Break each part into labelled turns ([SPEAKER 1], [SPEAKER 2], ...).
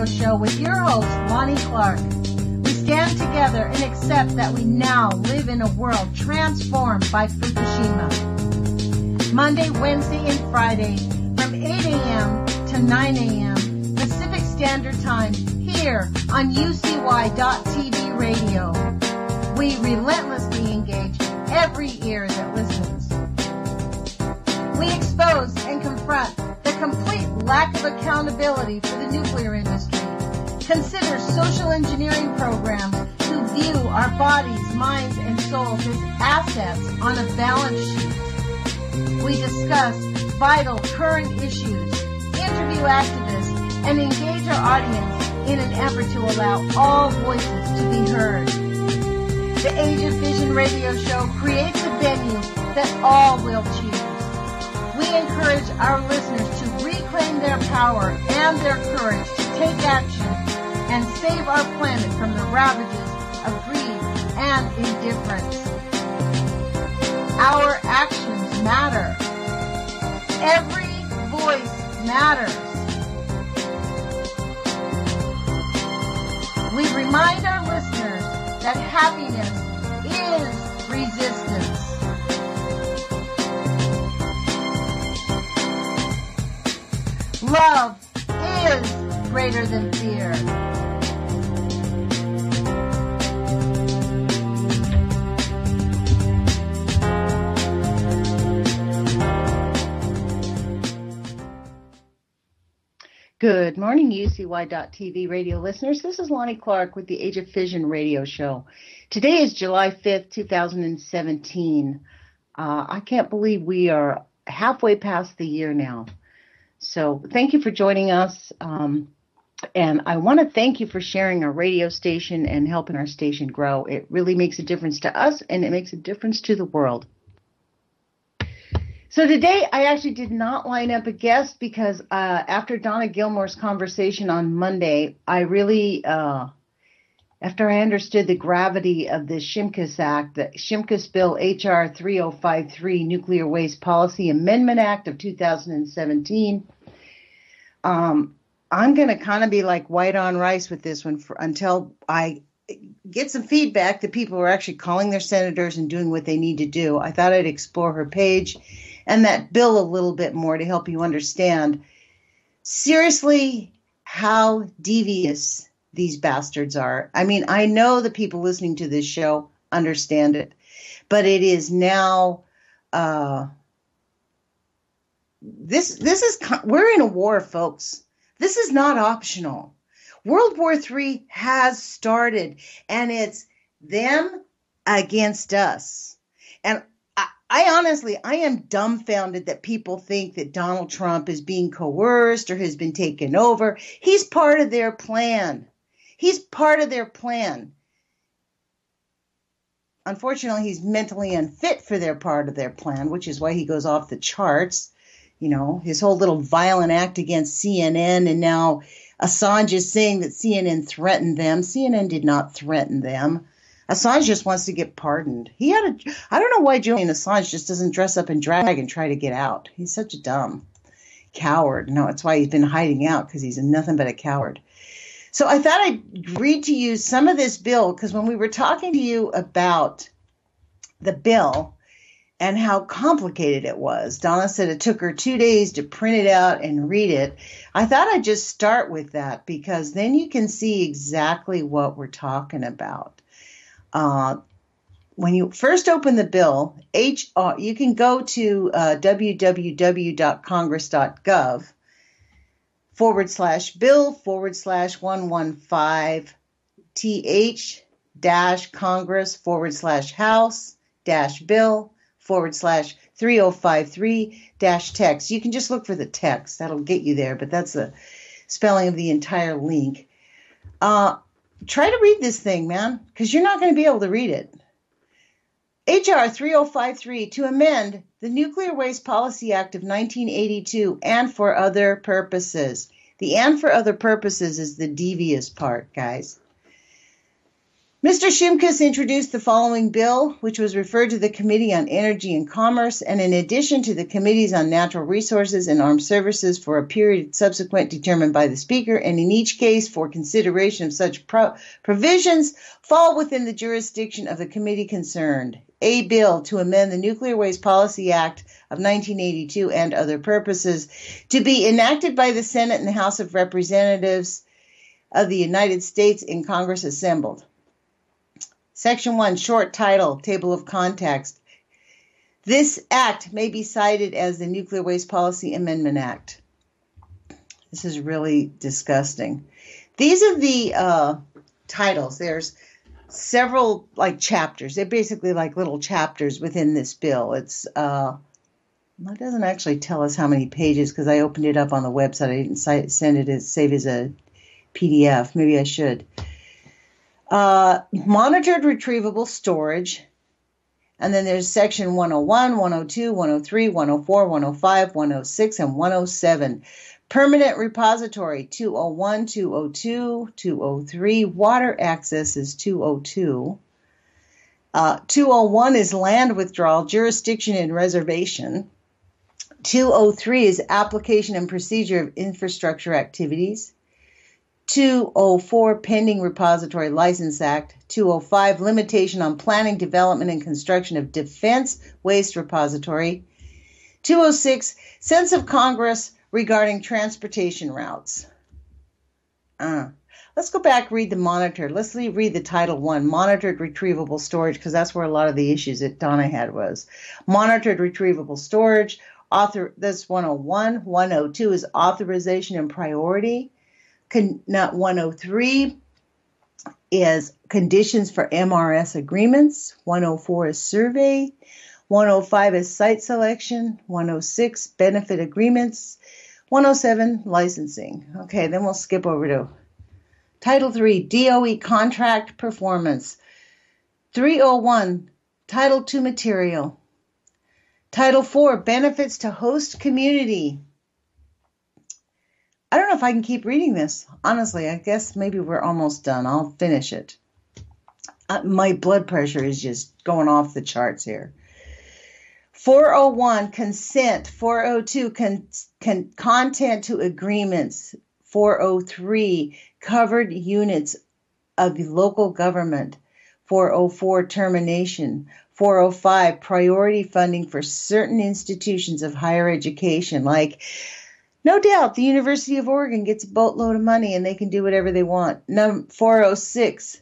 [SPEAKER 1] Radio Show with your host, Lonnie Clark. We stand together and accept that we now live in a world transformed by Fukushima. Monday, Wednesday, and Friday from 8 a.m. to 9 a.m. Pacific Standard Time here on UCY.TV Radio. We relentlessly engage every ear that listens. We expose and confront the complete lack of accountability for the nuclear industry. Consider social engineering programs who view our bodies, minds, and souls as assets on a balance sheet. We discuss vital current issues, interview activists, and engage our audience in an effort to allow all voices to be heard. The Age of Fission Radio Show creates a venue that all will choose. We encourage our listeners to reclaim their power and their courage to take action and save our planet from the ravages of greed and indifference. Our actions matter. Every voice matters. We remind our listeners that happiness is resistance. Love is greater than fear. Good morning, UCY.TV radio listeners. This is Lonnie Clark with the Age of Fission radio show. Today is July 5th, 2017. I can't believe we are halfway past the year now. So thank you for joining us. And I want to thank you for sharing our radio station and helping our station grow. It really makes a difference to us, and it makes a difference to the world. So today, I actually did not line up a guest because after Donna Gilmore's conversation on Monday, I really, after I understood the gravity of the Shimkus Act, the Shimkus Bill H.R. 3053, Nuclear Waste Policy Amendment Act of 2017, I'm going to kind of be like white on rice with this one until I get some feedback that people are actually calling their senators and doing what they need to do. I thought I'd explore her page and that bill a little bit more to help you understand seriously how devious these bastards are. I mean, I know the people listening to this show understand it, but it is now, we're in a war, folks. This is not optional. World War III has started, and it's them against us. And I honestly am dumbfounded that people think that Donald Trump is being coerced or has been taken over. He's part of their plan. He's part of their plan. Unfortunately, he's mentally unfit for their part of their plan, which is why he goes off the charts. You know, his whole little violent act against CNN, and now Assange is saying that CNN threatened them. CNN did not threaten them. Assange just wants to get pardoned. I don't know why Julian Assange just doesn't dress up in drag and try to get out. He's such a dumb coward. No, that's why he's been hiding out, because he's nothing but a coward. So I thought I'd read to you some of this bill, because when we were talking to you about the bill and how complicated it was, Donna said it took her 2 days to print it out and read it. I thought I'd just start with that, because then you can see exactly what we're talking about. When you first open the bill, you can go to www.congress.gov/bill/115-House-Bill/3053-text. You can just look for the text. That'll get you there, but that's the spelling of the entire link. Try to read this thing, man, because you're not going to be able to read it. H.R. 3053 to amend the Nuclear Waste Policy Act of 1982 and for other purposes. The and for other purposes is the devious part, guys. Mr. Shimkus introduced the following bill, which was referred to the Committee on Energy and Commerce, and in addition to the Committees on Natural Resources and Armed Services for a period subsequent determined by the Speaker, and in each case for consideration of such provisions fall within the jurisdiction of the committee concerned. A bill to amend the Nuclear Waste Policy Act of 1982 and other purposes, to be enacted by the Senate and the House of Representatives of the United States in Congress assembled. Section 1, short title, table of context. This act may be cited as the Nuclear Waste Policy Amendment Act. This is really disgusting. These are the titles. There's several chapters. They're basically like little chapters within this bill. It doesn't actually tell us how many pages because I opened it up on the website. I didn't save it as a PDF. Maybe I should. Monitored retrievable storage, and then there's section 101, 102, 103, 104, 105, 106, and 107. Permanent repository, 201, 202, 203. Water access is 202. 201 is land withdrawal, jurisdiction, and reservation. 203 is application and procedure of infrastructure activities. 204, Pending Repository License Act. 205, Limitation on Planning, Development, and Construction of Defense Waste Repository. 206, Sense of Congress regarding transportation routes. Let's go back, read the monitored. Let's read the Title 1, Monitored Retrievable Storage, because that's where a lot of the issues that Donna had was. Monitored Retrievable Storage, that's 101. 102 is Authorization and Priority. 103 is conditions for MRS agreements. 104 is survey. 105 is site selection. 106, benefit agreements. 107, licensing. Okay, then we'll skip over to Title 3, DOE contract performance. 301, Title 2 material. Title 4, benefits to host community. I don't know if I can keep reading this. Honestly, I guess maybe we're almost done. I'll finish it. My blood pressure is just going off the charts here. 401, consent. 402, content to agreements. 403, covered units of local government. 404, termination. 405, priority funding for certain institutions of higher education, like no doubt the University of Oregon gets a boatload of money and they can do whatever they want. 406,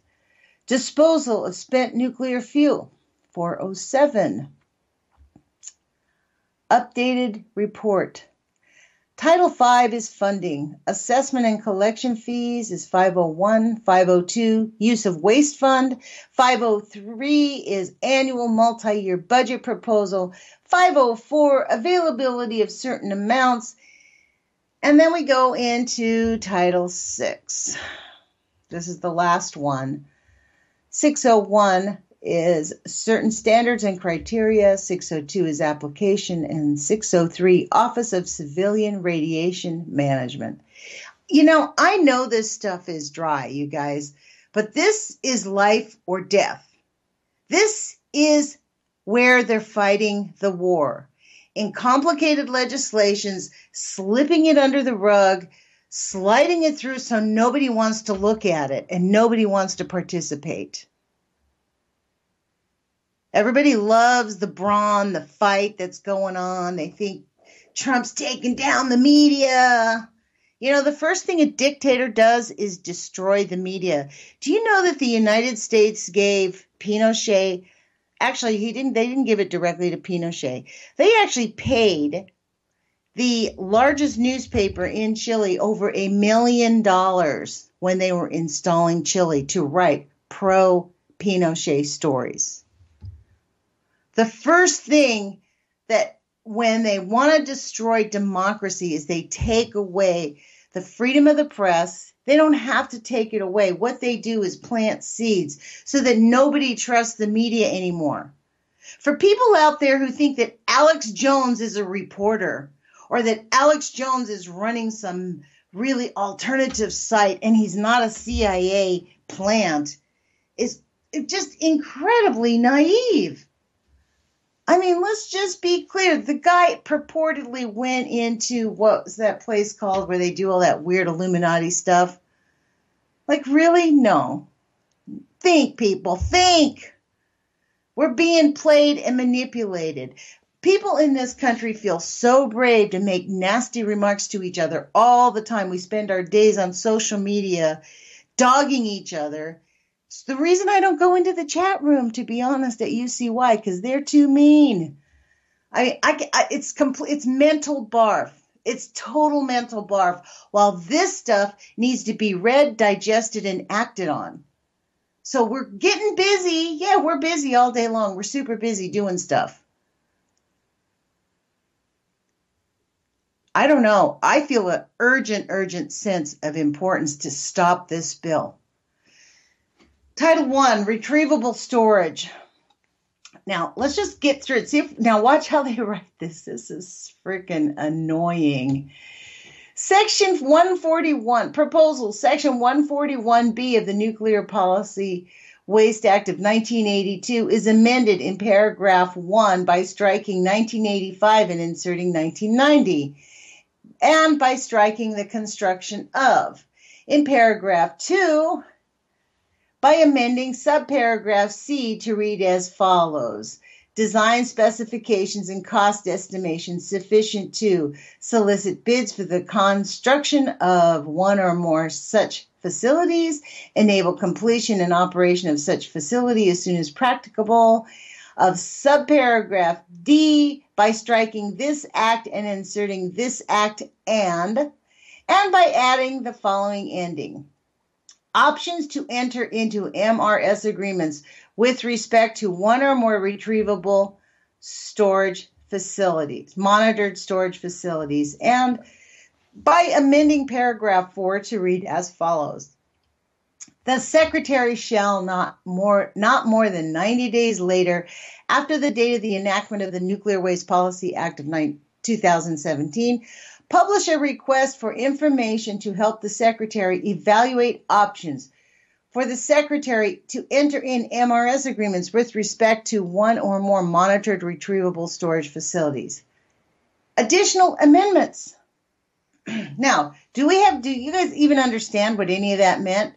[SPEAKER 1] disposal of spent nuclear fuel. 407, updated report. Title 5 is funding. Assessment and collection fees is 501. 502, use of waste fund. 503 is annual multi-year budget proposal. 504, availability of certain amounts. And then we go into Title 6. This is the last one. 601 is certain standards and criteria. 602 is application. And 603, Office of Civilian Radiation Management. You know, I know this stuff is dry, you guys, but this is life or death. This is where they're fighting the war. In complicated legislations, slipping it under the rug, sliding it through so nobody wants to look at it and nobody wants to participate. Everybody loves the brawn, the fight that's going on. They think Trump's taking down the media. You know, the first thing a dictator does is destroy the media. Do you know that the United States gave Pinochet, actually, they didn't give it directly to Pinochet. They actually paid the largest newspaper in Chile over $1 million when they were installing Chile to write pro-Pinochet stories. The first thing that when they want to destroy democracy is they take away the freedom of the press. They don't have to take it away. What they do is plant seeds so that nobody trusts the media anymore. For people out there who think that Alex Jones is a reporter or that Alex Jones is running some really alternative site and he's not a CIA plant, is just incredibly naive. I mean, let's just be clear. The guy purportedly went into, what was that place called where they do all that weird Illuminati stuff? Like, really? No. Think, people, think. We're being played and manipulated. People in this country feel so brave to make nasty remarks to each other all the time. We spend our days on social media dogging each other. It's the reason I don't go into the chat room, to be honest, at UCY, because they're too mean. It's mental barf. It's total mental barf. While this stuff needs to be read, digested, and acted on. So we're getting busy. Yeah, we're busy all day long. We're super busy doing stuff. I don't know. I feel an urgent sense of importance to stop this bill. Title 1, Retrievable Storage. Now, let's just get through it. Now, watch how they write this. This is freaking annoying. Section 141, proposal, Section 141B of the Nuclear Policy Waste Act of 1982 is amended in paragraph 1 by striking 1985 and inserting 1990, and by striking the construction of. In paragraph 2, by amending subparagraph C to read as follows. Design specifications and cost estimations sufficient to solicit bids for the construction of one or more such facilities, enable completion and operation of such facility as soon as practicable. Of subparagraph D, by striking this act and inserting this act and by adding the following ending. Options to enter into MRS agreements with respect to one or more retrievable storage facilities, monitored storage facilities, and by amending paragraph 4 to read as follows. The Secretary shall not more than 90 days later, after the date of the enactment of the Nuclear Waste Policy Act of 2017, publish a request for information to help the Secretary evaluate options for the Secretary to enter in MRS agreements with respect to one or more monitored retrievable storage facilities. Additional amendments. Now, do you guys even understand what any of that meant?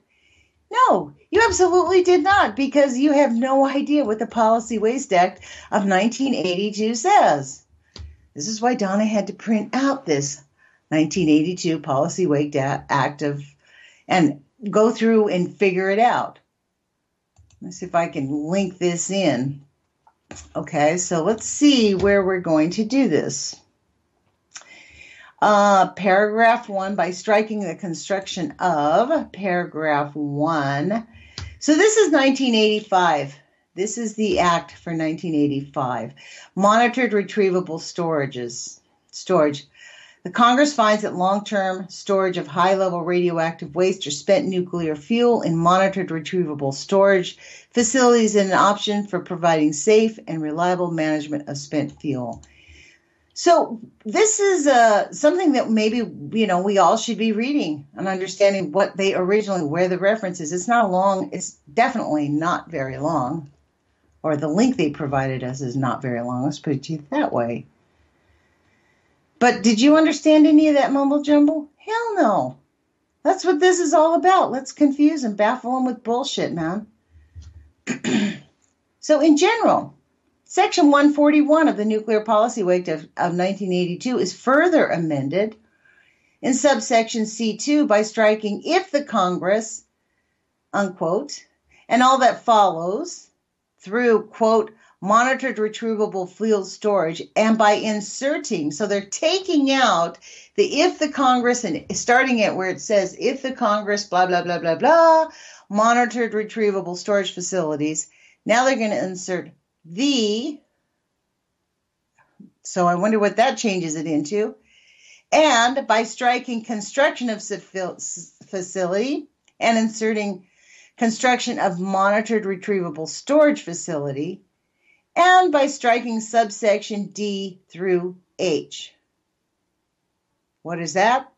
[SPEAKER 1] No, you absolutely did not, because you have no idea what the Policy Waste Act of 1982 says. This is why Donna had to print out this 1982 Policy Waste Act and go through and figure it out. Let's see if I can link this in. Okay, so let's see where we're going to do this. Paragraph 1, by striking the construction of paragraph 1. So this is 1985. This is the act for 1985. Monitored retrievable storage. The Congress finds that long-term storage of high-level radioactive waste or spent nuclear fuel in monitored retrievable storage facilities is an option for providing safe and reliable management of spent fuel. So this is something that maybe, we all should be reading and understanding where the reference is. It's not long. It's definitely not very long. Or the link they provided us is not very long. Let's put it that way. But did you understand any of that mumble jumble? Hell no. That's what this is all about. Let's confuse and baffle them with bullshit, man. So in general, Section 141 of the Nuclear Policy Act of 1982 is further amended in subsection C2 by striking if the Congress, unquote, and all that follows through, quote, monitored retrievable fuel storage, and by inserting, so they're taking out the if the Congress, and starting at where it says if the Congress, blah, blah, blah, blah, blah, monitored retrievable storage facilities. Now they're going to insert the, so I wonder what that changes it into, and by striking construction of facility and inserting construction of monitored retrievable storage facility, and by striking subsection D through H. What is that?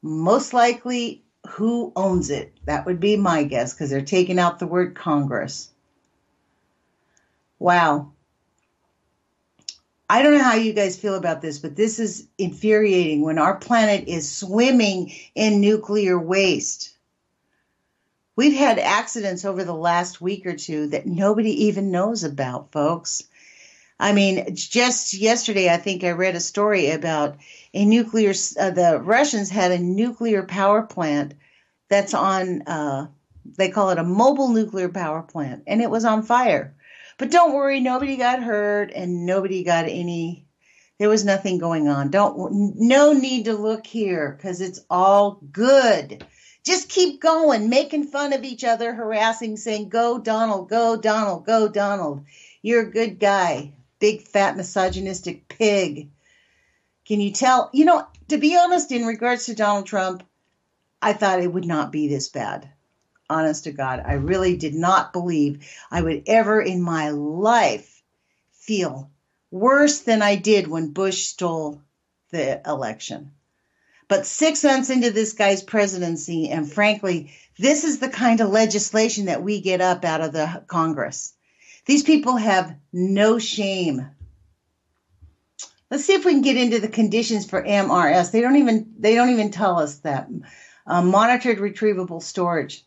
[SPEAKER 1] Most likely who owns it. That would be my guess, because they're taking out the word Congress. Wow. I don't know how you guys feel about this, but this is infuriating when our planet is swimming in nuclear waste. We've had accidents over the last week or two that nobody even knows about, folks. I mean, just yesterday, I think I read a story about the Russians had a nuclear power plant that's on, they call it a mobile nuclear power plant, and it was on fire. But don't worry, nobody got hurt and nobody got there was nothing going on. No need to look here because it's all good. Just keep going, making fun of each other, harassing, saying, go Donald, go Donald, go Donald. You're a good guy, big fat misogynistic pig. Can you tell? To be honest, in regards to Donald Trump, I thought it would not be this bad. Honest to God, I really did not believe I would ever in my life feel worse than I did when Bush stole the election. But 6 months into this guy's presidency, and frankly, this is the kind of legislation that we get up out of the Congress. These people have no shame. Let's see if we can get into the conditions for MRS. They don't even tell us that. Monitored retrievable storage.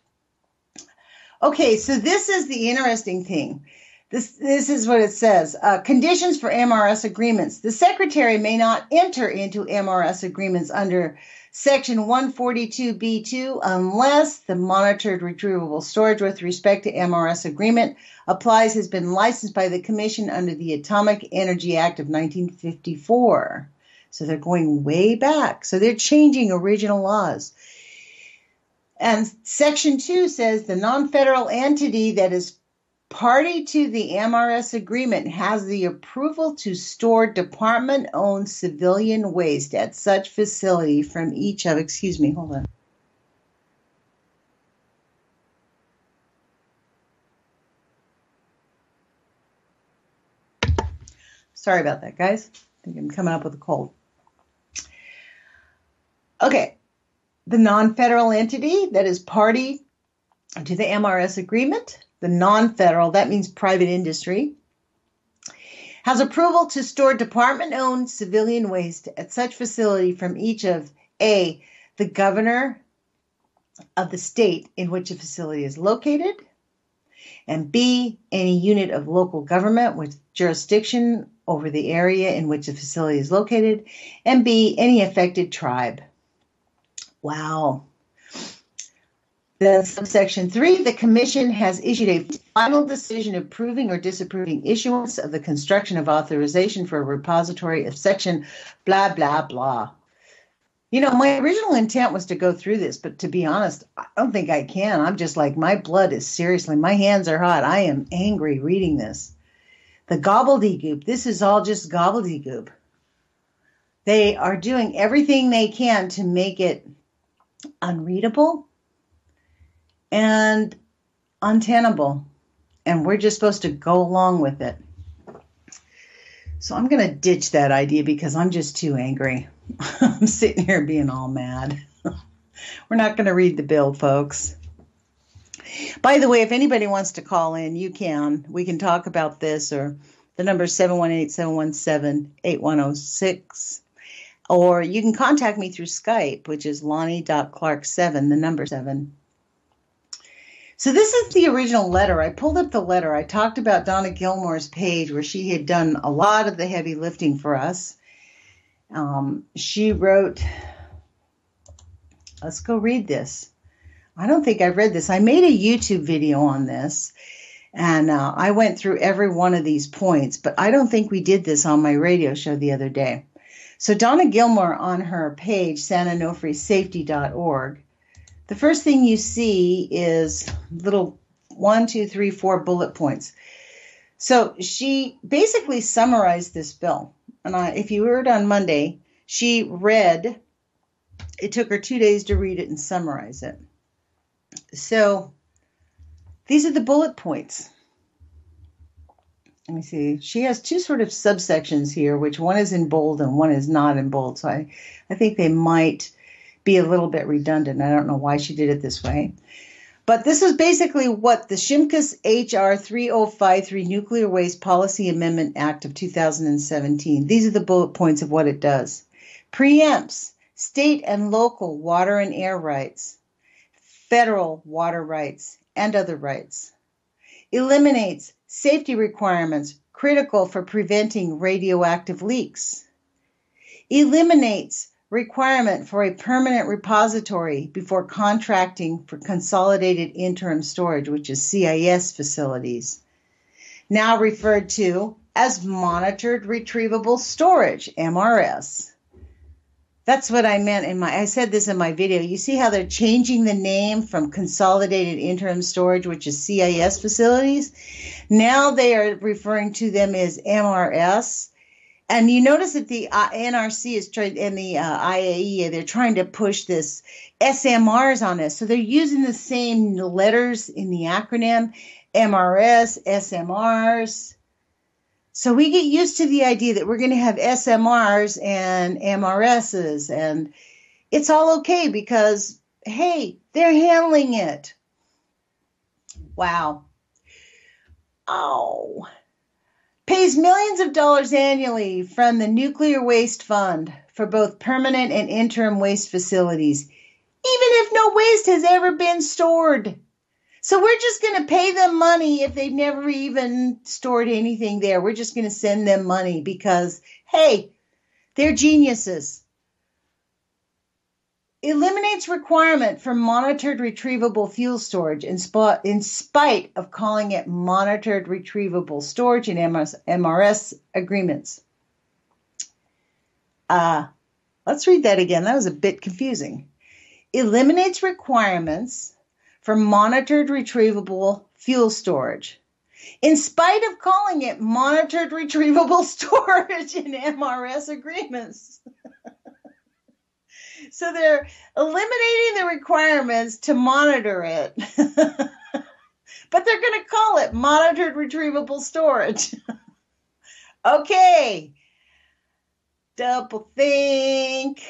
[SPEAKER 1] Okay, so this is the interesting thing. This is what it says. Conditions for MRS agreements. The Secretary may not enter into MRS agreements under Section 142B2 unless the monitored retrievable storage with respect to MRS agreement has been licensed by the Commission under the Atomic Energy Act of 1954. So they're going way back. So they're changing original laws. And Section 2 says the non-federal entity that is party to the MRS agreement has the approval to store department-owned civilian waste at such facility from each of, hold on. Sorry about that, guys. I think I'm coming up with a cold. Okay. The non-federal entity that is party to the MRS agreement, the non-federal, that means private industry, has approval to store department-owned civilian waste at such facility from each of A, the governor of the state in which a facility is located, and B, any unit of local government with jurisdiction over the area in which a facility is located, and B, any affected tribe. Wow. Then subsection 3, the Commission has issued a final decision approving or disapproving issuance of the construction of authorization for a repository of section blah, blah, blah. My original intent was to go through this, but to be honest, I don't think I can. I'm just like, my blood is seriously, my hands are hot. I am angry reading this. The gobbledygook, this is all just gobbledygook. They are doing everything they can to make it unreadable and untenable, and we're just supposed to go along with it. So I'm going to ditch that idea because I'm just too angry. I'm sitting here being all mad. We're not going to read the bill, folks. By the way, if anybody wants to call in, you can. We can talk about this, or the number is 718-717-8106. Or you can contact me through Skype, which is Lonnie.Clark7, the number 7. So this is the original letter. I pulled up the letter. I talked about Donna Gilmore's page where she had done a lot of the heavy lifting for us. She wrote, let's go read this. I don't think I've read this. I made a YouTube video on this, and I went through every one of these points, but I don't think we did this on my radio show the other day. So Donna Gilmore on her page, santanofresafety.org, the first thing you see is little 1, 2, 3, 4 bullet points. So she basically summarized this bill. And if you heard on Monday, she read, it took her 2 days to read it and summarize it. So these are the bullet points. Let me see. She has 2 sort of subsections here, which one is in bold and one is not in bold. So I think they might be a little bit redundant. I don't know why she did it this way. But this is basically what the Shimkus H.R. 3053 Nuclear Waste Policy Amendment Act of 2017. These are the bullet points of what it does. Preempts state and local water and air rights, federal water rights, and other rights. Eliminates safety requirements critical for preventing radioactive leaks. Eliminates requirement for a permanent repository before contracting for consolidated interim storage, which is CIS facilities, now referred to as monitored retrievable storage, MRS. That's what I meant I said this in my video. You see how they're changing the name from consolidated interim storage, which is CIS facilities? Now they are referring to them as MRS. And you notice that the NRC is trying, and the IAEA, they're trying to push this SMRs on us. So they're using the same letters in the acronym, MRS, SMRs. So we get used to the idea that we're going to have SMRs and MRSs, and it's all okay because, hey, they're handling it. Wow. Oh. Pays millions of dollars annually from the Nuclear Waste Fund for both permanent and interim waste facilities, even if no waste has ever been stored. So we're just going to pay them money if they've never even stored anything there. We're just going to send them money because, hey, they're geniuses. Eliminates requirement for monitored retrievable fuel storage in spite of calling it monitored retrievable storage in MRS agreements. Let's read that again. That was a bit confusing. Eliminates requirements for monitored retrievable fuel storage in spite of calling it monitored retrievable storage in MRS agreements. So they're eliminating the requirements to monitor it, but they're going to call it monitored retrievable storage. Okay. Double think.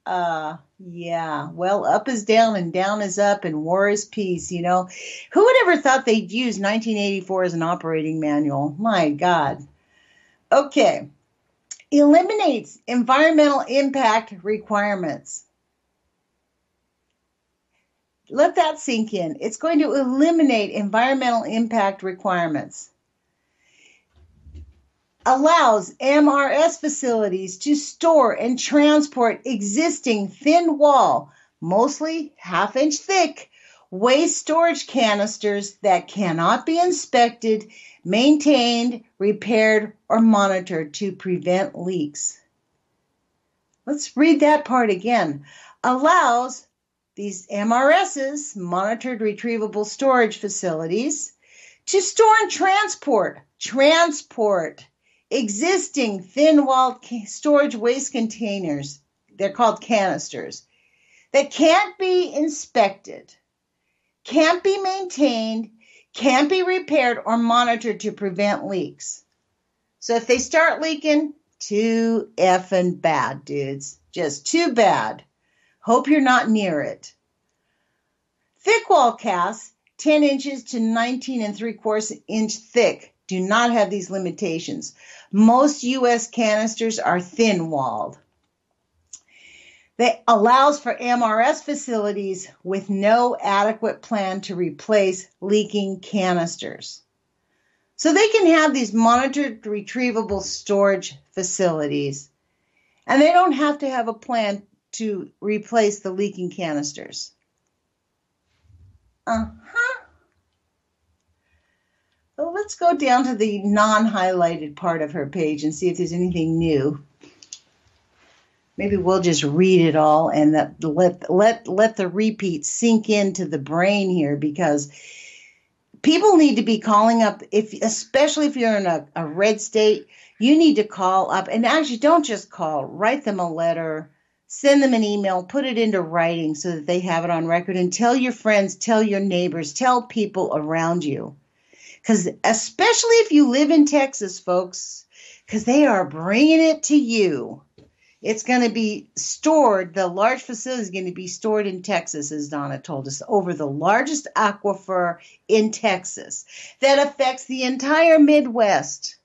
[SPEAKER 1] Yeah, well, up is down and down is up and war is peace, you know. Who would ever thought they'd use 1984 as an operating manual? My God. Okay. Eliminates environmental impact requirements. Let that sink in. It's going to eliminate environmental impact requirements. Allows MRS facilities to store and transport existing thin wall, mostly half-inch thick, waste storage canisters that cannot be inspected, maintained, repaired, or monitored to prevent leaks. Let's read that part again. Allows these MRSs, monitored retrievable storage facilities, to store and transport existing thin-walled storage waste containers, they're called canisters, that can't be inspected, can't be maintained, can't be repaired or monitored to prevent leaks. So if they start leaking, too effing bad, dudes. Just too bad. Hope you're not near it. Thick wall casts, 10 inches to 19 3/4 inch thick, do not have these limitations. Most U.S. canisters are thin-walled. That allows for MRS facilities with no adequate plan to replace leaking canisters. So they can have these monitored retrievable storage facilities, and they don't have to have a plan to replace the leaking canisters. So let's go down to the non-highlighted part of her page and see if there's anything new. Maybe we'll just read it all and let the repeat sink into the brain here, because people need to be calling up, especially if you're in a red state, you need to call up. And actually, don't just call. Write them a letter, send them an email, put it into writing so that they have it on record, and tell your friends, tell your neighbors, tell people around you. Because especially if you live in Texas, folks, because they are bringing it to you. It's going to be stored, the large facility is going to be stored in Texas, as Donna told us, over the largest aquifer in Texas that affects the entire Midwest.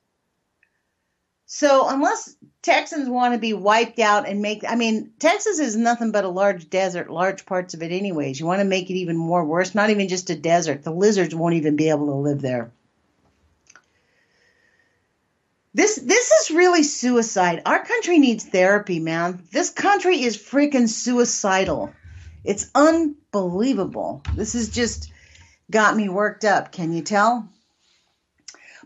[SPEAKER 1] So unless Texans want to be wiped out and Texas is nothing but a large desert, large parts of it anyways. You want to make it even more worse, not even just a desert. The lizards won't even be able to live there. This is really suicide. Our country needs therapy, man. This country is freaking suicidal. It's unbelievable. This has just got me worked up. Can you tell?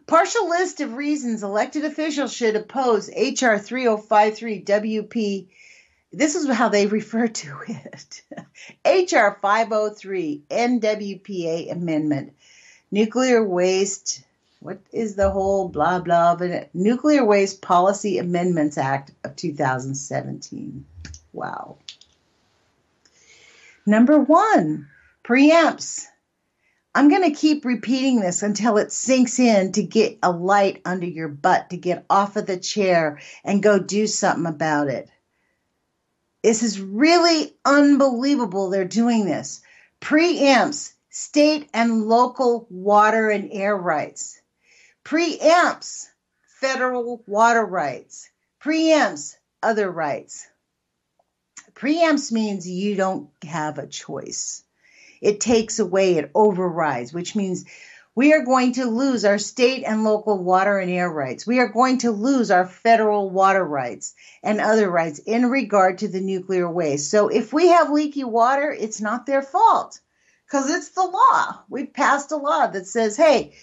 [SPEAKER 1] Partial list of reasons elected officials should oppose H.R. 3053 WP. This is how they refer to it. H.R. 503 NWPA amendment. Nuclear waste. What is the whole blah, blah, but Nuclear Waste Policy Amendments Act of 2017. Wow. Number 1, preempts. I'm going to keep repeating this until it sinks in to get a light under your butt, to get off of the chair and go do something about it. This is really unbelievable they're doing this. Preempts state and local water and air rights. Preempts federal water rights. Preempts other rights. Preempts means you don't have a choice. It takes away, it overrides, which means we are going to lose our state and local water and air rights. We are going to lose our federal water rights and other rights in regard to the nuclear waste. So if we have leaky water, it's not their fault because it's the law. We've passed a law that says, hey,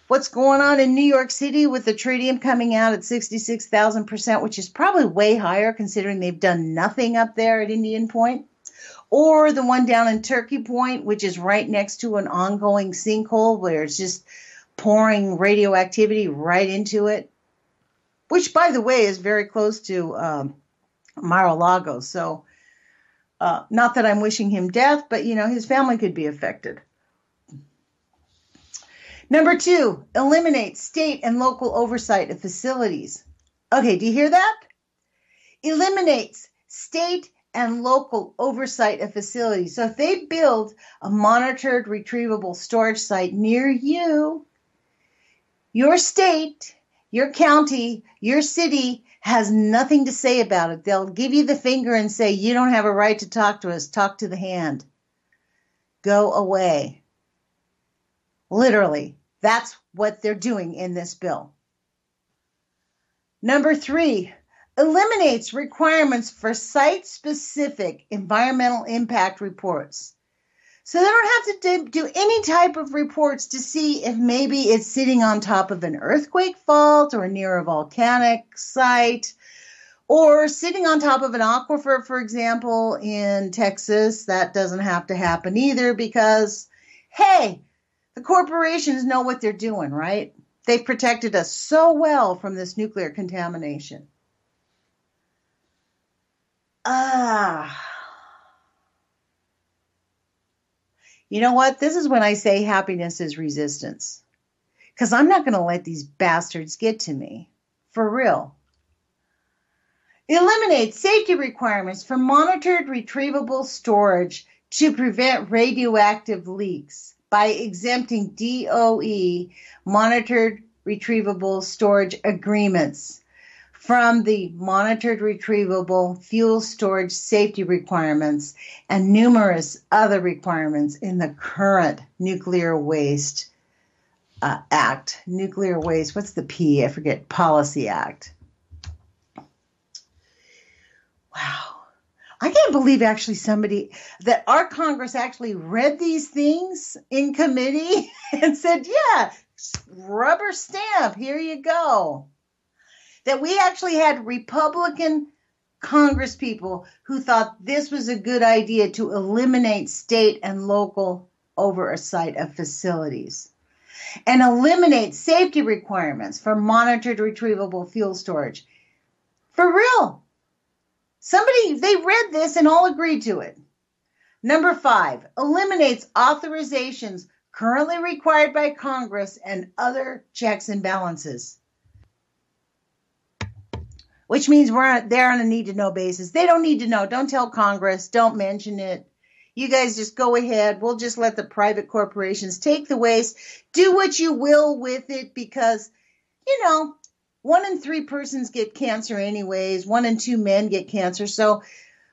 [SPEAKER 1] what's going on in New York City with the tritium coming out at 66,000%, which is probably way higher considering they've done nothing up there at Indian Point. Or the one down in Turkey Point, which is right next to an ongoing sinkhole where it's just pouring radioactivity right into it, which, by the way, is very close to Mar-a-Lago. So not that I'm wishing him death, but, his family could be affected. Number 2, eliminate state and local oversight of facilities. Okay, do you hear that? Eliminates state and local oversight of facilities. So if they build a monitored retrievable storage site near you, your state, your county, your city has nothing to say about it. They'll give you the finger and say, you don't have a right to talk to us. Talk to the hand. Go away. Literally, that's what they're doing in this bill. Number 3, eliminates requirements for site-specific environmental impact reports. So they don't have to do any type of reports to see if maybe it's sitting on top of an earthquake fault or near a volcanic site or sitting on top of an aquifer, for example, in Texas. That doesn't have to happen either because, hey, the corporations know what they're doing, right? They've protected us so well from this nuclear contamination. You know what? This is when I say happiness is resistance. Because I'm not going to let these bastards get to me. For real. Eliminate safety requirements for monitored retrievable storage to prevent radioactive leaks by exempting DOE monitored retrievable storage agreements from the monitored retrievable fuel storage safety requirements and numerous other requirements in the current Nuclear Waste Act. Nuclear Waste, what's the P? I forget. Policy Act. Wow. I can't believe actually that our Congress actually read these things in committee and said, yeah, rubber stamp, here you go. That we actually had Republican Congresspeople who thought this was a good idea to eliminate state and local oversight of facilities and eliminate safety requirements for monitored retrievable fuel storage. For real. They read this and all agreed to it. Number 5, eliminates authorizations currently required by Congress and other checks and balances. which means they're on a need-to-know basis. They don't need to know. Don't tell Congress. Don't mention it. You guys just go ahead. We'll just let the private corporations take the waste. Do what you will with it because, 1 in 3 persons get cancer anyways. 1 in 2 men get cancer. So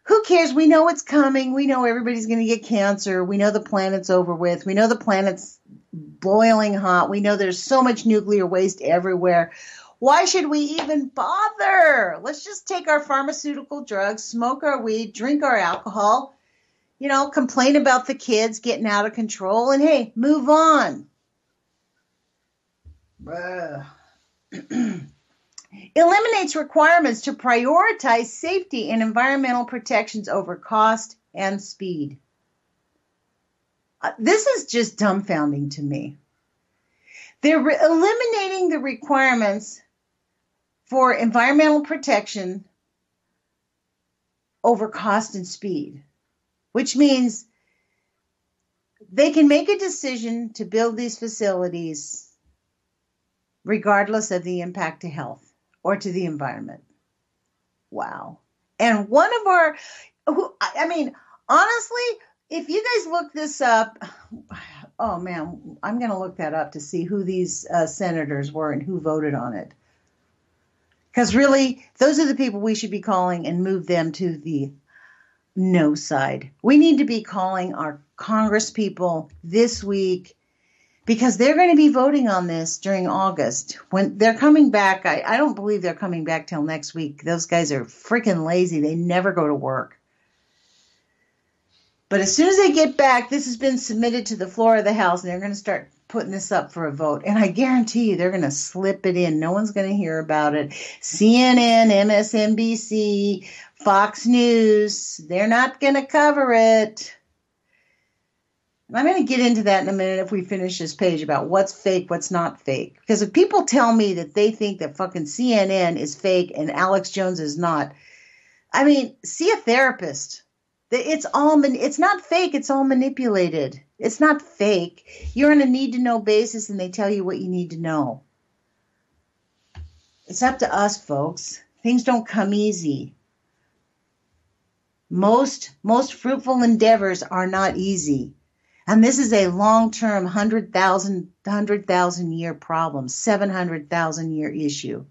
[SPEAKER 1] who cares? We know it's coming. We know everybody's going to get cancer. We know the planet's over with. We know the planet's boiling hot. We know there's so much nuclear waste everywhere. Why should we even bother? Let's just take our pharmaceutical drugs, smoke our weed, drink our alcohol, complain about the kids getting out of control, and hey, move on. Eliminates requirements to prioritize safety and environmental protections over cost and speed. This is just dumbfounding to me. They're eliminating the requirements for environmental protection over cost and speed, which means they can make a decision to build these facilities regardless of the impact to health or to the environment. Wow. And one of honestly, if you guys look this up, oh man, I'm going to look that up to see who these senators were and who voted on it. Because really, those are the people we should be calling and move them to the no side. We need to be calling our Congress people this week because they're going to be voting on this during August. When they're coming back, I don't believe they're coming back till next week. Those guys are freaking lazy. They never go to work. But as soon as they get back, this has been submitted to the floor of the House, and they're going to start putting this up for a vote. And I guarantee you they're going to slip it in. No one's going to hear about it. CNN, MSNBC, Fox News, they're not going to cover it. And I'm going to get into that in a minute if we finish this page about what's fake, what's not fake. Because if people tell me that they think that fucking CNN is fake and Alex Jones is not, see a therapist. It's not fake. It's all manipulated. It's not fake. You're on a need-to-know basis, and they tell you what you need to know. It's up to us, folks. Things don't come easy. Most fruitful endeavors are not easy. And this is a long-term 100,000 year problem, 700,000 year issue.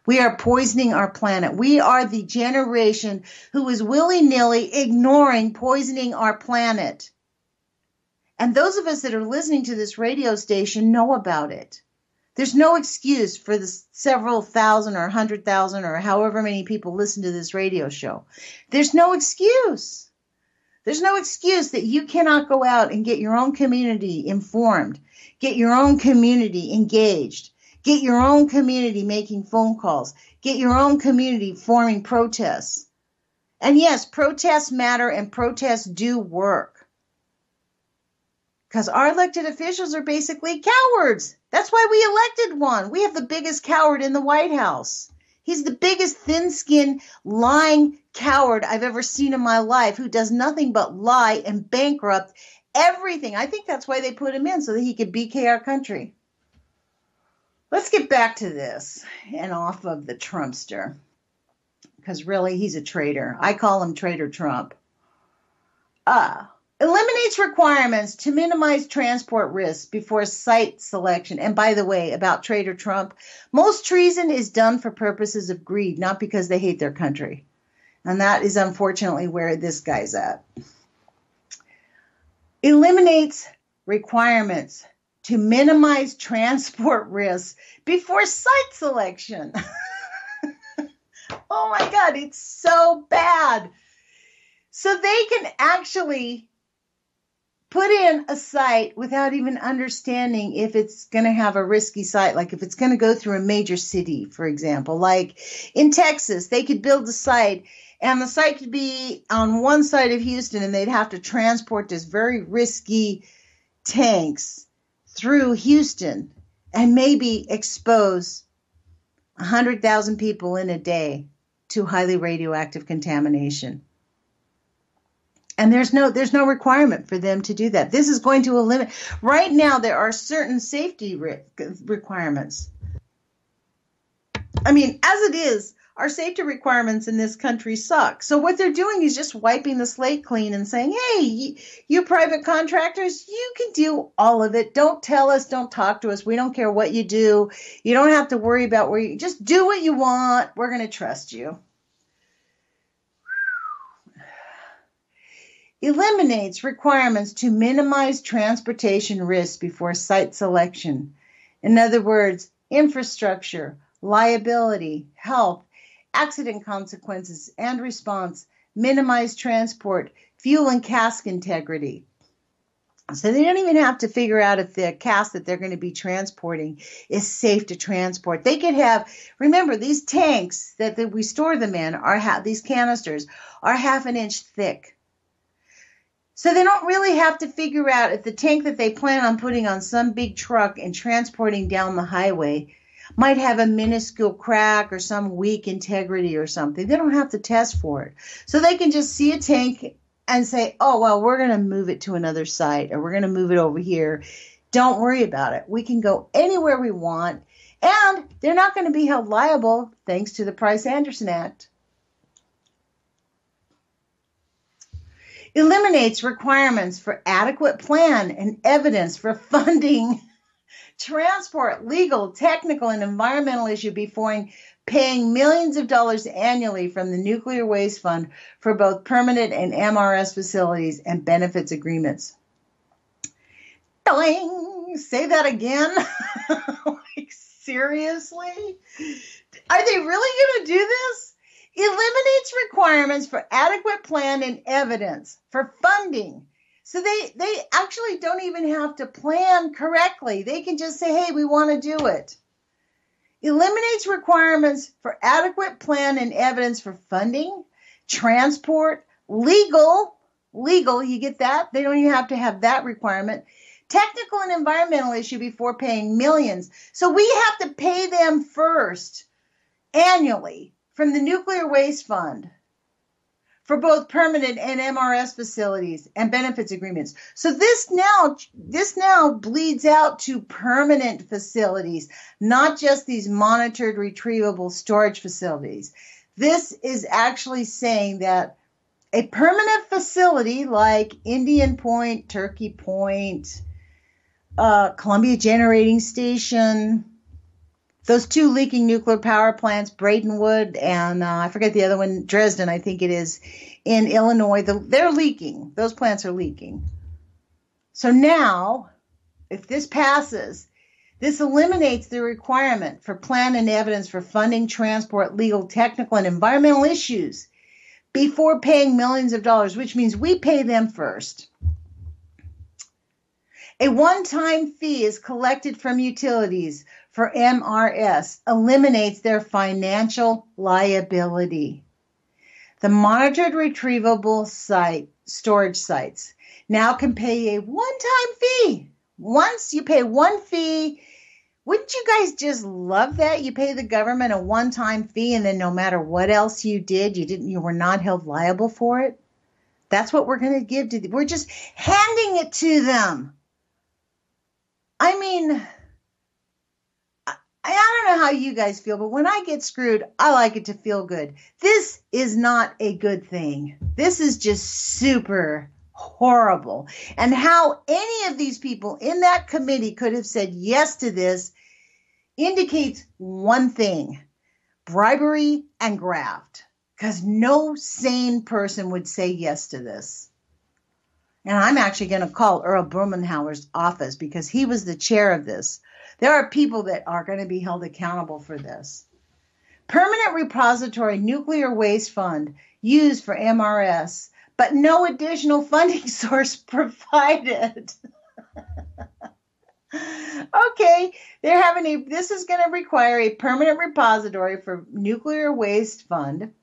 [SPEAKER 1] We are poisoning our planet. We are the generation who is willy-nilly ignoring poisoning our planet. And those of us that are listening to this radio station know about it. There's no excuse for the several thousand or 100,000 or however many people listen to this radio show. There's no excuse. There's no excuse that you cannot go out and get your own community informed, get your own community engaged, get your own community making phone calls, get your own community forming protests. And yes, protests matter and protests do work. Because our elected officials are basically cowards. That's why we elected one. We have the biggest coward in the White House. He's the biggest thin-skinned, lying coward I've ever seen in my life who does nothing but lie and bankrupt everything. I think that's why they put him in, so that he could BK our country. Let's get back to this and off of the Trumpster. Because really, he's a traitor. I call him Traitor Trump. Eliminates requirements to minimize transport risks before site selection. And by the way, about Traitor Trump, most treason is done for purposes of greed, not because they hate their country. And that is unfortunately where this guy's at. Eliminates requirements to minimize transport risks before site selection. Oh my God, it's so bad. So they can actually put in a site without even understanding if it's going to have a risky site, like if it's going to go through a major city, for example. Like in Texas, they could build a site, and the site could be on one side of Houston, and they'd have to transport this very risky tanks through Houston and maybe expose 100,000 people in a day to highly radioactive contamination. And there's no requirement for them to do that. This is going to eliminate. Right now, there are certain safety requirements. I mean, as it is, our safety requirements in this country suck. So what they're doing is just wiping the slate clean and saying, hey, you private contractors, you can do all of it. Don't tell us, don't talk to us. We don't care what you do. You don't have to worry about where you just do what you want. We're going to trust you. Eliminates requirements to minimize transportation risks before site selection. In other words, infrastructure, liability, health, accident consequences and response, minimize transport, fuel and cask integrity. So they don't even have to figure out if the cask that they're going to be transporting is safe to transport. They could have, remember, these tanks that we store them in these canisters are 1/2 inch thick. So they don't really have to figure out if the tank that they plan on putting on some big truck and transporting down the highway might have a minuscule crack or some weak integrity or something. They don't have to test for it. So they can just see a tank and say, oh, well, we're going to move it to another site or we're going to move it over here. Don't worry about it. We can go anywhere we want, and they're not going to be held liable thanks to the Price-Anderson Act. Eliminates requirements for adequate plan and evidence for funding transport, legal, technical, and environmental issue before paying millions of dollars annually from the Nuclear Waste Fund for both permanent and MRS facilities and benefits agreements. Doing. Say that again? Like, seriously? Are they really going to do this? Eliminates requirements for adequate plan and evidence for funding. So they actually don't even have to plan correctly. They can just say, hey, we want to do it. Eliminates requirements for adequate plan and evidence for funding, transport, legal, you get that? They don't even have to have that requirement. Technical and environmental issue before paying millions. So we have to pay them first annually from the Nuclear Waste Fund for both permanent and MRS facilities and benefits agreements. So this now bleeds out to permanent facilities, not just these monitored retrievable storage facilities. This is actually saying that a permanent facility like Indian Point, Turkey Point, Columbia Generating Station, those 2 leaking nuclear power plants, Bradenwood and I forget the other one, Dresden, I think it is, in Illinois, they're leaking. Those plants are leaking. So now, if this passes, this eliminates the requirement for plan and evidence for funding, transport, legal, technical, and environmental issues before paying millions of dollars, which means we pay them first. A one-time fee is collected from utilities for MRS, eliminates their financial liability. The monitored retrievable storage sites now can pay a one-time fee. Once you pay one fee, wouldn't you guys just love that? You pay the government a one-time fee, and then no matter what else you did, you were not held liable for it. That's what we're going to give to them. We're just handing it to them. I mean, I don't know how you guys feel, but when I get screwed, I like it to feel good. This is not a good thing. This is just super horrible. And how any of these people in that committee could have said yes to this indicates one thing: bribery and graft. Because no sane person would say yes to this. And I'm actually going to call Earl Blumenauer's office because he was the chair of this. There are people that are going to be held accountable for this. Permanent Repository Nuclear Waste Fund used for MRS, but no additional funding source provided. Okay, this is going to require a permanent repository for Nuclear Waste Fund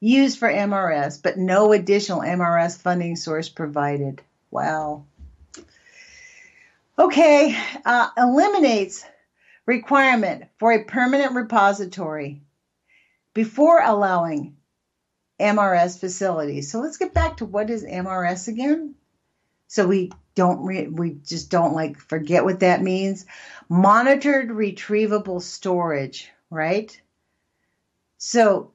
[SPEAKER 1] used for MRS, but no additional MRS funding source provided. Wow. Okay, eliminates requirement for a permanent repository before allowing MRS facilities. So let's get back to what is MRS again? So we just don't forget what that means. Monitored retrievable storage, right? So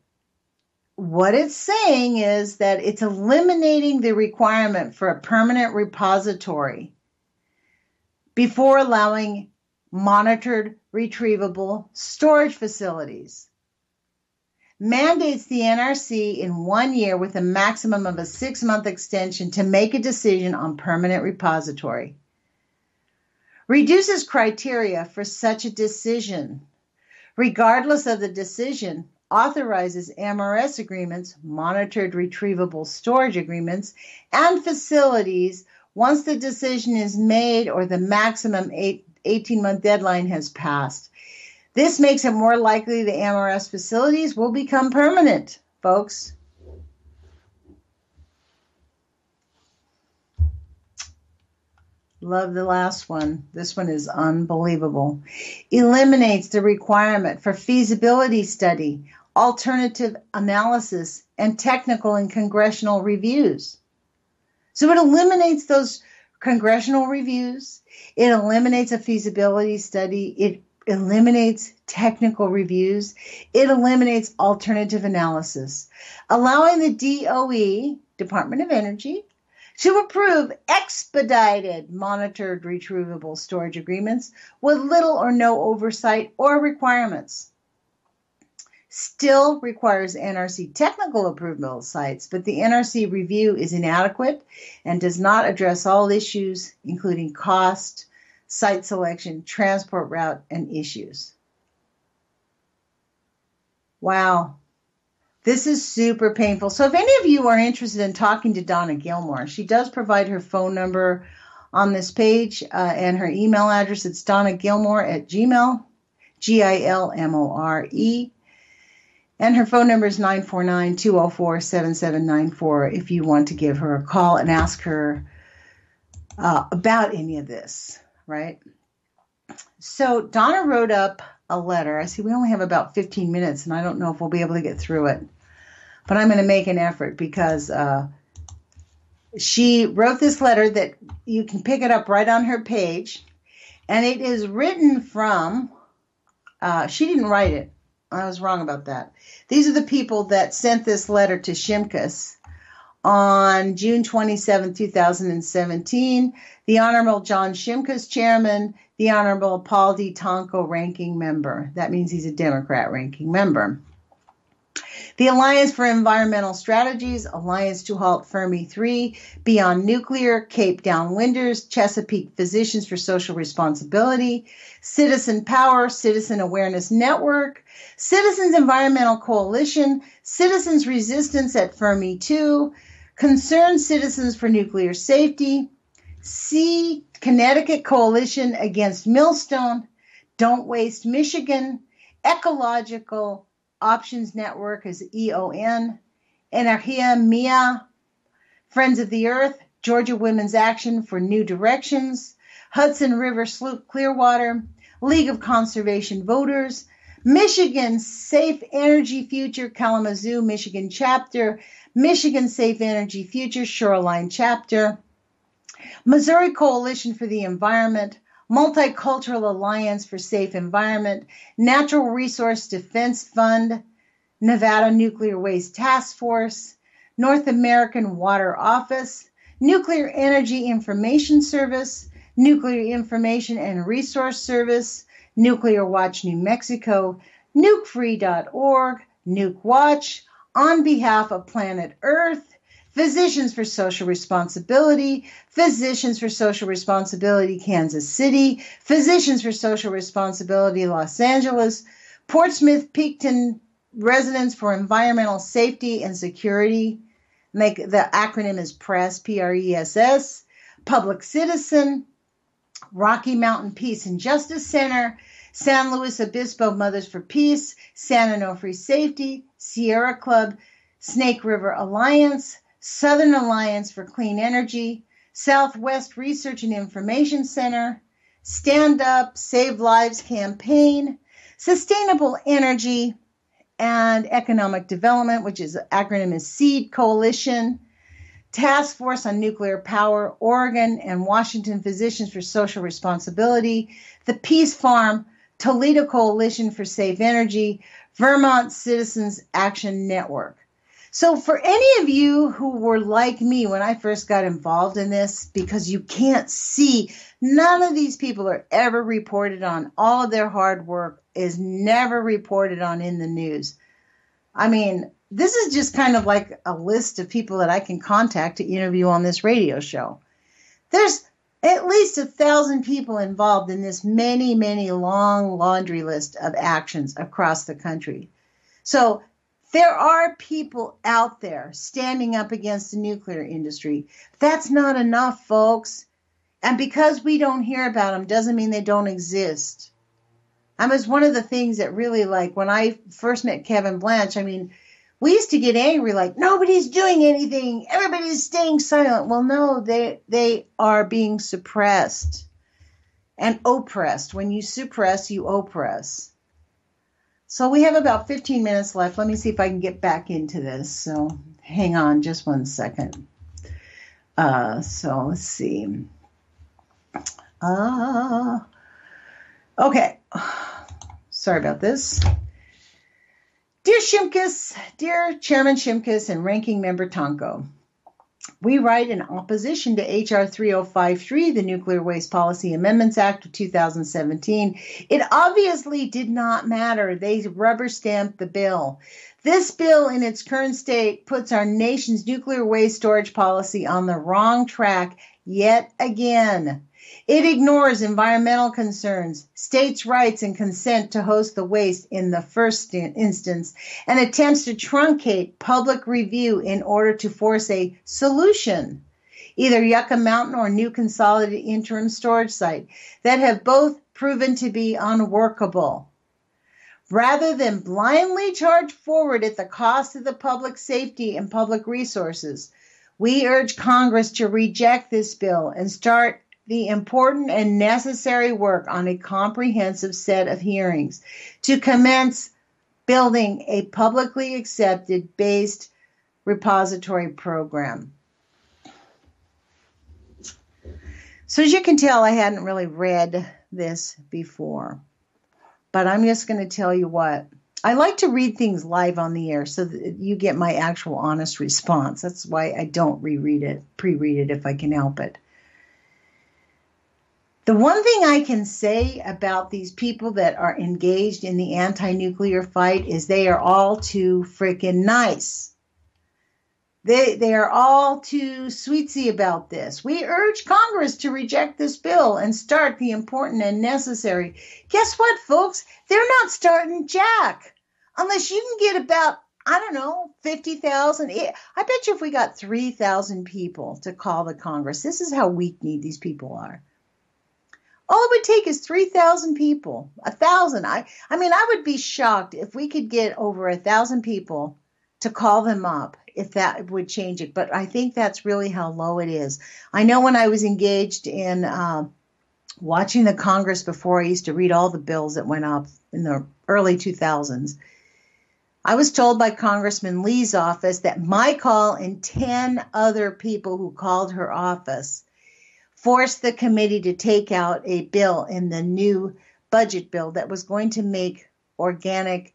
[SPEAKER 1] what it's saying is that it's eliminating the requirement for a permanent repository before allowing monitored retrievable storage facilities. Mandates the NRC in 1 year with a maximum of a 6-month extension to make a decision on permanent repository. Reduces criteria for such a decision. Regardless of the decision, authorizes MRS agreements, monitored retrievable storage agreements, and facilities once the decision is made or the maximum 18-month deadline has passed. This makes it more likely the MRS facilities will become permanent, folks. Love the last one. This one is unbelievable. Eliminates the requirement for feasibility study, alternative analysis, and technical and congressional reviews. So it eliminates those congressional reviews. It eliminates a feasibility study. It eliminates technical reviews. It eliminates alternative analysis, allowing the DOE, Department of Energy, to approve expedited monitored retrievable storage agreements with little or no oversight or requirements. Still requires NRC technical approval of sites, but the NRC review is inadequate and does not address all issues, including cost, site selection, transport route, and issues. Wow. This is super painful. So if any of you are interested in talking to Donna Gilmore, she does provide her phone number on this page and her email address. It's donnagilmore@gmail, Gilmore. And her phone number is 949-204-7794 if you want to give her a call and ask her about any of this, right? So Donna wrote up a letter. I see we only have about 15 minutes, and I don't know if we'll be able to get through it. But I'm going to make an effort because she wrote this letter that you can pick it up right on her page. And it is written from, she didn't write it. I was wrong about that. These are the people that sent this letter to Shimkus on June 27, 2017. The Honorable John Shimkus, Chairman. The Honorable Paul D. Tonko, Ranking Member. That means he's a Democrat ranking member. The Alliance for Environmental Strategies, Alliance to Halt Fermi 3, Beyond Nuclear, Cape Downwinders, Chesapeake Physicians for Social Responsibility, Citizen Power, Citizen Awareness Network, Citizens Environmental Coalition, Citizens Resistance at Fermi 2, Concerned Citizens for Nuclear Safety, Connecticut Coalition Against Millstone, Don't Waste Michigan, Ecological Options Network is EON, Energia Mia, Friends of the Earth, Georgia Women's Action for New Directions, Hudson River Sloop Clearwater, League of Conservation Voters, Michigan Safe Energy Future Kalamazoo, Michigan Chapter, Michigan Safe Energy Future Shoreline Chapter, Missouri Coalition for the Environment, Multicultural Alliance for Safe Environment, Natural Resource Defense Fund, Nevada Nuclear Waste Task Force, North American Water Office, Nuclear Energy Information Service, Nuclear Information and Resource Service, Nuclear Watch New Mexico, nukefree.org, Nuke Watch, On Behalf of Planet Earth, Physicians for Social Responsibility, Physicians for Social Responsibility Kansas City, Physicians for Social Responsibility Los Angeles, Portsmouth Peakton Residents for Environmental Safety and Security, the acronym is PRESS, P-R-E-S-S, Public Citizen, Rocky Mountain Peace and Justice Center, San Luis Obispo Mothers for Peace, San Onofre Safety, Sierra Club, Snake River Alliance, Southern Alliance for Clean Energy, Southwest Research and Information Center, Stand Up, Save Lives Campaign, Sustainable Energy and Economic Development, which is acronym is SEED Coalition, Task Force on Nuclear Power, Oregon and Washington Physicians for Social Responsibility, the Peace Farm, Toledo Coalition for Safe Energy, Vermont Citizens Action Network. So for any of you who were like me when I first got involved in this, because you can't see, none of these people are ever reported on. All of their hard work is never reported on in the news. I mean, this is just kind of like a list of people that I can contact to interview on this radio show. There's at least 1,000 people involved in this many, many long laundry list of actions across the country. So there are people out there standing up against the nuclear industry. That's not enough, folks. And because we don't hear about them doesn't mean they don't exist. I was one of the things that really, like, when I first met Kevin Blanche, I mean, we used to get angry, like, nobody's doing anything. Everybody's staying silent. Well, no, they are being suppressed and oppressed. When you suppress, you oppress. So we have about 15 minutes left. Let me see if I can get back into this. So hang on just one second. So let's see. Okay. Sorry about this. Dear Shimkus, dear Chairman Shimkus and Ranking Member Tonko, we write in opposition to H.R. 3053, the Nuclear Waste Policy Amendments Act of 2017. It obviously did not matter. They rubber-stamped the bill. This bill in its current state puts our nation's nuclear waste storage policy on the wrong track yet again. It ignores environmental concerns, states' rights and consent to host the waste in the first instance, and attempts to truncate public review in order to force a solution, either Yucca Mountain or new consolidated interim storage site, that have both proven to be unworkable. Rather than blindly charge forward at the cost of the public safety and public resources, we urge Congress to reject this bill and start the important and necessary work on a comprehensive set of hearings to commence building a publicly accepted based repository program. So as you can tell, I hadn't really read this before, but I'm just going to tell you what. I like to read things live on the air so that you get my actual honest response. That's why I don't pre-read it if I can help it. The one thing I can say about these people that are engaged in the anti-nuclear fight is they are all too freaking nice. They are all too sweetsy about this. We urge Congress to reject this bill and start the important and necessary. Guess what, folks? They're not starting jack. Unless you can get about, 50,000. I bet you if we got 3,000 people to call the Congress, this is how weak-kneed these people are. All it would take is 3,000 people, 1,000. I would be shocked if we could get over 1,000 people to call them up, if that would change it. But I think that's really how low it is. I know when I was engaged in watching the Congress before, I used to read all the bills that went up in the early 2000s. I was told by Congressman Lee's office that my call and 10 other people who called her office forced the committee to take out a bill in the new budget bill that was going to make organic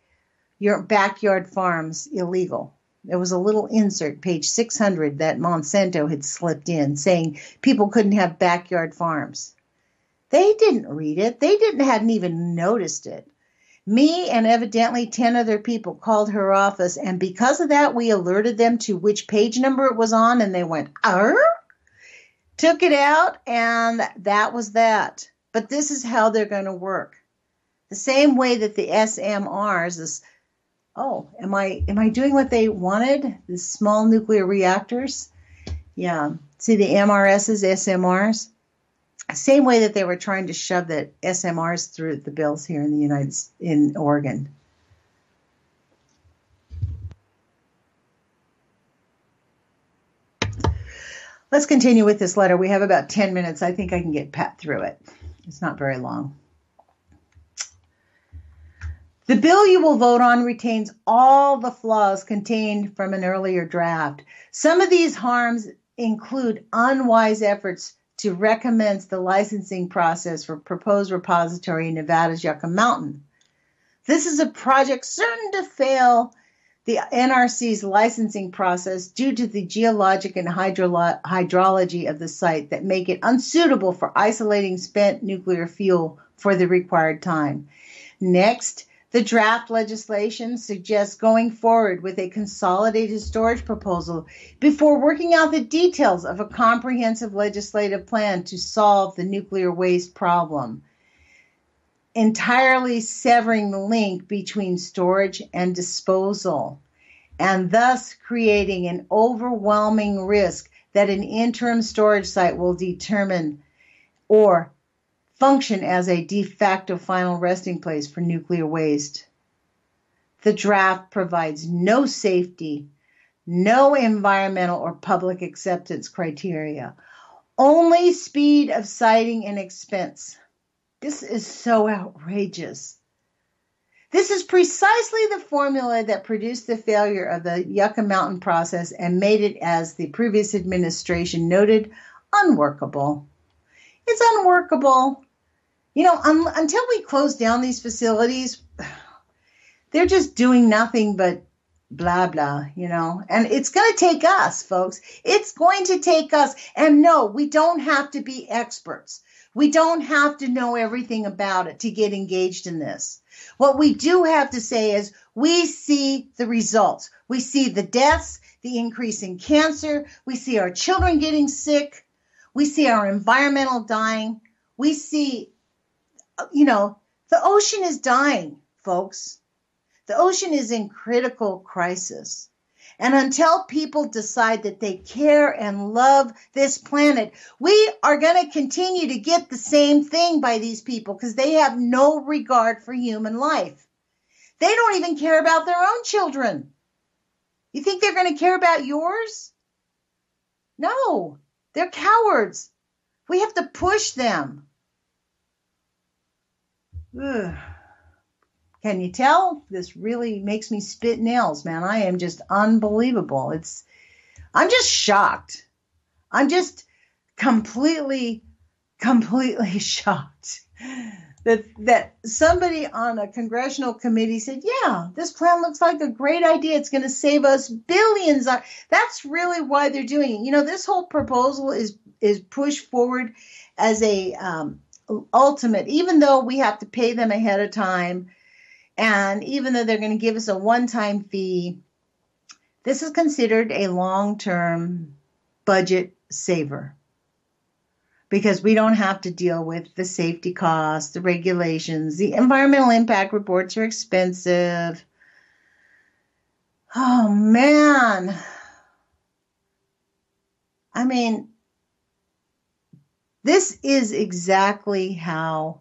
[SPEAKER 1] your backyard farms illegal. There was a little insert, page 600, that Monsanto had slipped in saying people couldn't have backyard farms. They didn't read it. Hadn't even noticed it. Me and evidently 10 other people called her office, and because of that, we alerted them to which page number it was on, and they went, took it out, and that was that. But this is how they're going to work. The same way that the SMRs, am I doing what they wanted? The small nuclear reactors? Yeah. See the MRSs, SMRs? Same way that they were trying to shove the SMRs through the bills here in Oregon. Let's continue with this letter. We have about 10 minutes. I think I can get Pat through it. It's not very long. The bill you will vote on retains all the flaws contained from an earlier draft. Some of these harms include unwise efforts to recommence the licensing process for proposed repository in Nevada's Yucca Mountain. This is a project certain to fail the NRC's licensing process due to the geologic and hydrology of the site that make it unsuitable for isolating spent nuclear fuel for the required time. Next, the draft legislation suggests going forward with a consolidated storage proposal before working out the details of a comprehensive legislative plan to solve the nuclear waste problem, entirely severing the link between storage and disposal, and thus creating an overwhelming risk that an interim storage site will determine or function as a de facto final resting place for nuclear waste. The draft provides no safety, no environmental or public acceptance criteria, only speed of siting and expense. This is so outrageous. This is precisely the formula that produced the failure of the Yucca Mountain process and made it, as the previous administration noted, unworkable. It's unworkable. You know, until we close down these facilities, they're just doing nothing but blah, blah, you know. And it's going to take us, folks. It's going to take us. And no, we don't have to be experts. We don't have to know everything about it to get engaged in this. What we do have to say is we see the results. We see the deaths, the increase in cancer. We see our children getting sick. We see our environmental dying. We see, you know, the ocean is dying, folks. The ocean is in critical crisis. And until people decide that they care and love this planet, we are going to continue to get the same thing by these people because they have no regard for human life. They don't even care about their own children. You think they're going to care about yours? No, they're cowards. We have to push them. Ugh. Can you tell? This really makes me spit nails, man. I am just unbelievable. I'm just shocked. I'm just completely shocked that somebody on a congressional committee said, yeah, this plan looks like a great idea. It's going to save us billions. That's really why they're doing it. You know, this whole proposal is pushed forward as a ultimate, even though we have to pay them ahead of time. And even though they're going to give us a one-time fee, this is considered a long-term budget saver because we don't have to deal with the safety costs, the regulations, the environmental impact reports are expensive. Oh, man. I mean, this is exactly how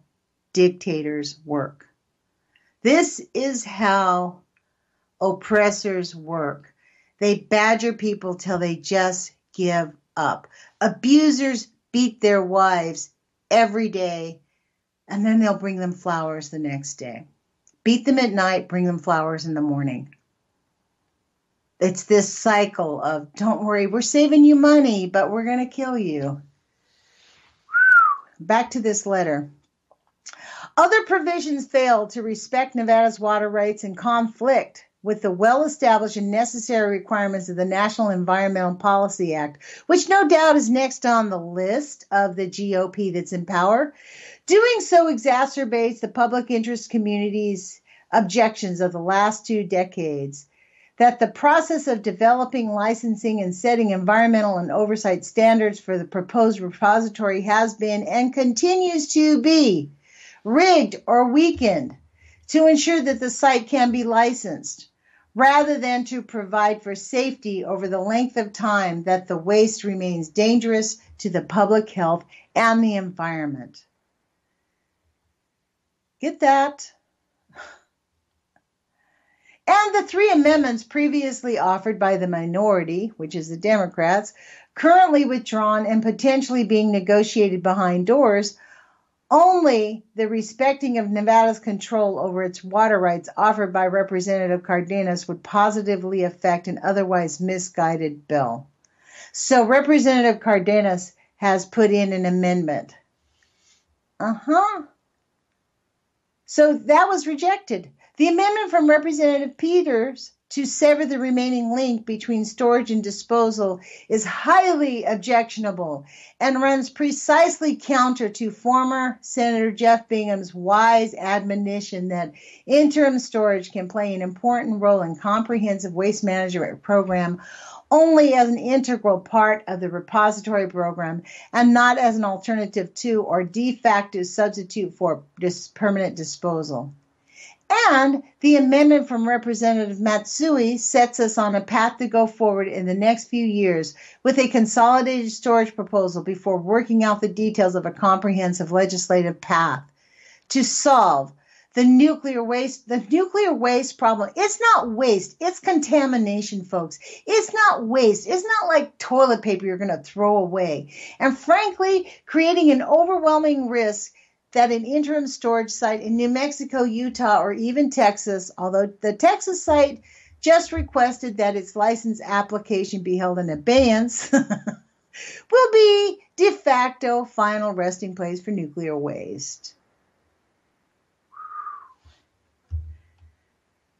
[SPEAKER 1] dictators work. This is how oppressors work. They badger people till they just give up. Abusers beat their wives every day, and then they'll bring them flowers the next day. Beat them at night, bring them flowers in the morning. It's this cycle of, don't worry, we're saving you money, but we're going to kill you. Back to this letter. Other provisions failed to respect Nevada's water rights and conflict with the well-established and necessary requirements of the National Environmental Policy Act, which no doubt is next on the list of the GOP that's in power. Doing so exacerbates the public interest community's objections of the last 2 decades that the process of developing, licensing, and setting environmental and oversight standards for the proposed repository has been and continues to be rigged or weakened to ensure that the site can be licensed, rather than to provide for safety over the length of time that the waste remains dangerous to the public health and the environment. Get that? And the 3 amendments previously offered by the minority, which is the Democrats, currently withdrawn and potentially being negotiated behind doors, only the respecting of Nevada's control over its water rights offered by Representative Cardenas would positively affect an otherwise misguided bill. So Representative Cardenas has put in an amendment. So that was rejected. The amendment from Representative Peters to sever the remaining link between storage and disposal is highly objectionable and runs precisely counter to former Senator Jeff Bingham's wise admonition that interim storage can play an important role in comprehensive waste management program only as an integral part of the repository program and not as an alternative to or de facto substitute for permanent disposal. And the amendment from Representative Matsui sets us on a path to go forward in the next few years with a consolidated storage proposal before working out the details of a comprehensive legislative path to solve the nuclear waste problem. It's not waste. It's contamination, folks. It's not waste. It's not like toilet paper you're going to throw away. And frankly, creating an overwhelming risk that an interim storage site in New Mexico, Utah, or even Texas, although the Texas site just requested that its license application be held in abeyance, will be de facto final resting place for nuclear waste.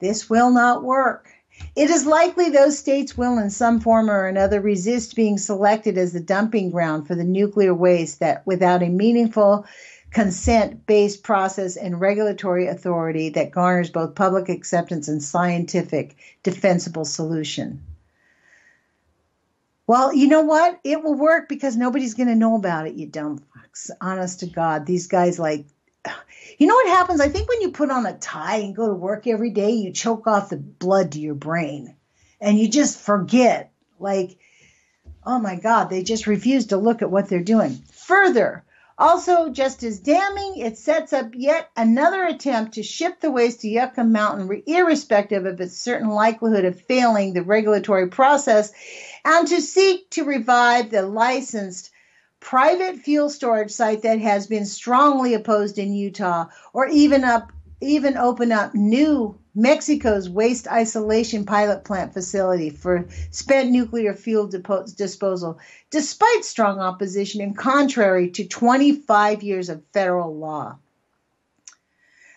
[SPEAKER 1] This will not work. It is likely those states will in some form or another resist being selected as the dumping ground for the nuclear waste that without a meaningful consent-based process and regulatory authority that garners both public acceptance and scientific defensible solution. Well, you know what? It will work because nobody's going to know about it, you dumb fucks. Honest to God, these guys you know what happens? I think when you put on a tie and go to work every day, you choke off the blood to your brain and you just forget. Oh my God, they just refuse to look at what they're doing. Further, also, just as damning, it sets up yet another attempt to ship the waste to Yucca Mountain, irrespective of its certain likelihood of failing the regulatory process, and to seek to revive the licensed private fuel storage site that has been strongly opposed in Utah, or even open up New Mexico's waste isolation pilot plant facility for spent nuclear fuel disposal, despite strong opposition and contrary to 25 years of federal law.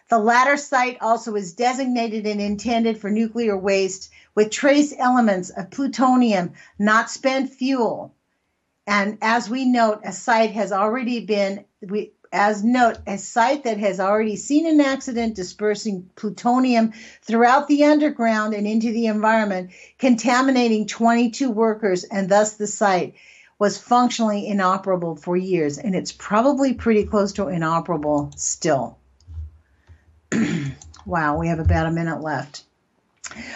[SPEAKER 1] The latter site also is designated and intended for nuclear waste with trace elements of plutonium, not spent fuel. And as we note, a site that has already seen an accident dispersing plutonium throughout the underground and into the environment, contaminating 22 workers, and thus the site was functionally inoperable for years. And it's probably pretty close to inoperable still. Wow, we have about a minute left.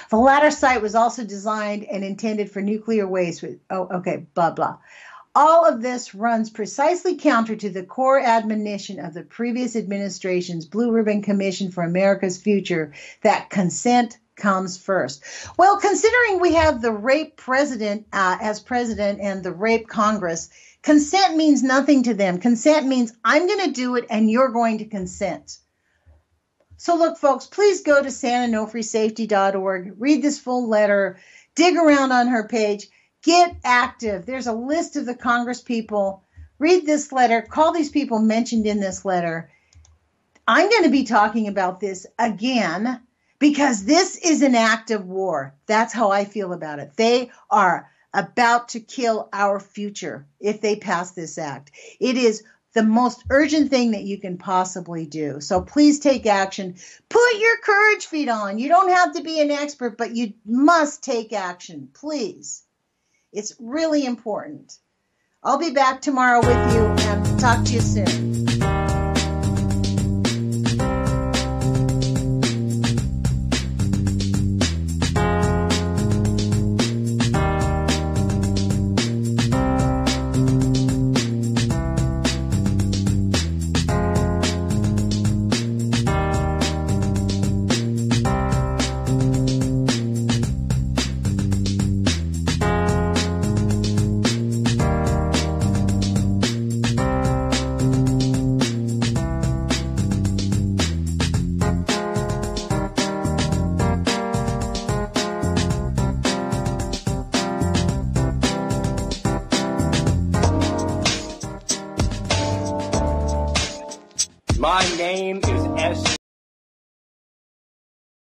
[SPEAKER 1] The latter site was also designed and intended for nuclear waste. Blah, blah. All of this runs precisely counter to the core admonition of the previous administration's Blue Ribbon Commission for America's Future that consent comes first. Well, considering we have the rape president as president and the rape Congress, consent means nothing to them. Consent means I'm going to do it and you're going to consent. So look, folks, please go to santanofresafety.org, read this full letter, dig around on her page. Get active. There's a list of the Congress people. Read this letter. Call these people mentioned in this letter. I'm going to be talking about this again because this is an act of war. That's how I feel about it. They are about to kill our future if they pass this act. It is the most urgent thing that you can possibly do. So please take action. Put your courage feet on. You don't have to be an expert, but you must take action. Please. It's really important. I'll be back tomorrow with you and talk to you soon.